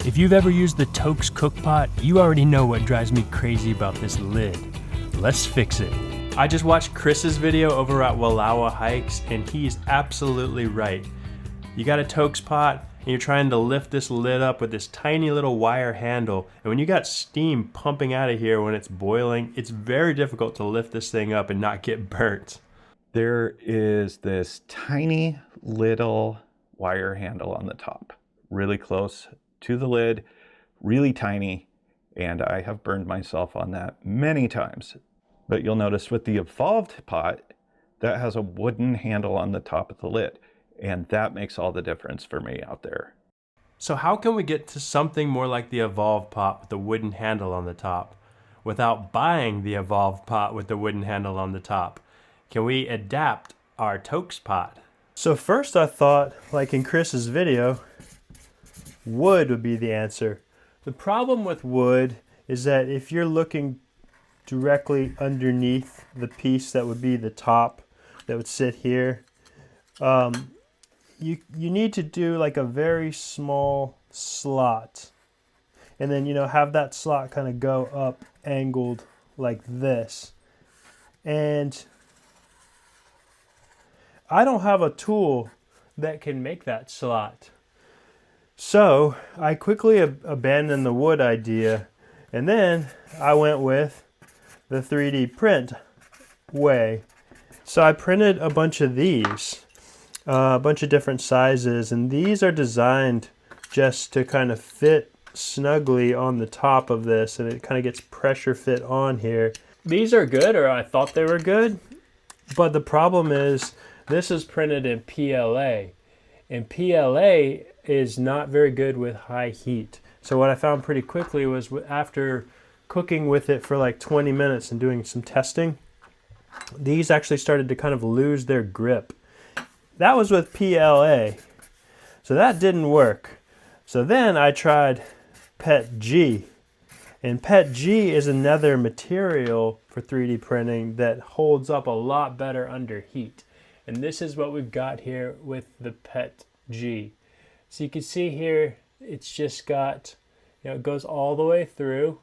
If you've ever used the Toaks cookpot, you already know what drives me crazy about this lid. Let's fix it. I just watched Chris's video over at Wallowa Hikes, and he's absolutely right. You got a Toaks pot, and you're trying to lift this lid up with this tiny little wire handle, and when you got steam pumping out of here when it's boiling, it's very difficult to lift this thing up and not get burnt. There is this tiny little wire handle on the top, really close to the lid, really tiny, and I have burned myself on that many times. But you'll notice with the Evolved pot, that has a wooden handle on the top of the lid, and that makes all the difference for me out there. So how can we get to something more like the Evolved pot with the wooden handle on the top without buying the Evolved pot with the wooden handle on the top? Can we adapt our Toaks pot? So first I thought, like in Chris's video, wood would be the answer. The problem with wood is that if you're looking directly underneath the piece that would be the top that would sit here, you need to do like a very small slot, and then have that slot kind of go up angled like this. And I don't have a tool that can make that slot, so I quickly abandoned the wood idea, and then I went with the 3D print way. So I printed a bunch of these, a bunch of different sizes, and these are designed just to kind of fit snugly on the top of this, and it kind of gets pressure fit on here. These are good, or I thought they were good, but the problem is this is printed in PLA, and PLA is not very good with high heat. So what I found pretty quickly was after cooking with it for like 20 minutes and doing some testing, these actually started to kind of lose their grip. That was with PLA, so that didn't work. So then I tried PETG, and PETG is another material for 3D printing that holds up a lot better under heat. And this is what we've got here with the PETG. So you can see here, it's just got, it goes all the way through,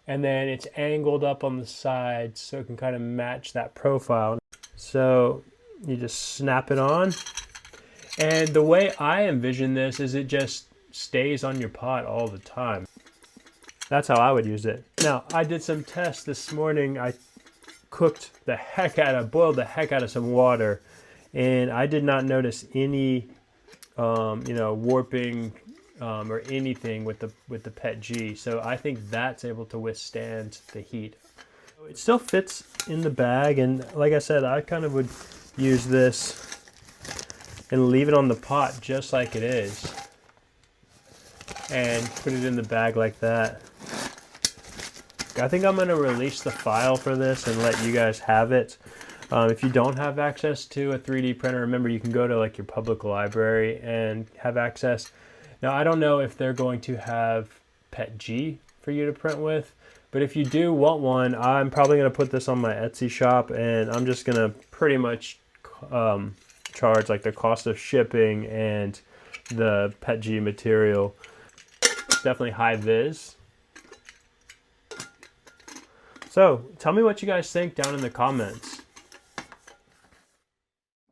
and then it's angled up on the sides so it can kind of match that profile. So you just snap it on, and the way I envision this is it just stays on your pot all the time. That's how I would use it. Now, I did some tests this morning. I boiled the heck out of some water, and I did not notice any warping or anything with the PETG. So I think that's able to withstand the heat. It still fits in the bag, and like I said, I kind of would use this and leave it on the pot just like it is, and put it in the bag like that. I think I'm going to release the file for this and let you guys have it. If you don't have access to a 3D printer, remember you can go to like your public library and have access. Now, I don't know if they're going to have PETG for you to print with, but if you do want one, I'm probably going to put this on my Etsy shop, and I'm just going to pretty much charge like the cost of shipping and the PETG material. It's definitely high vis. So tell me what you guys think down in the comments.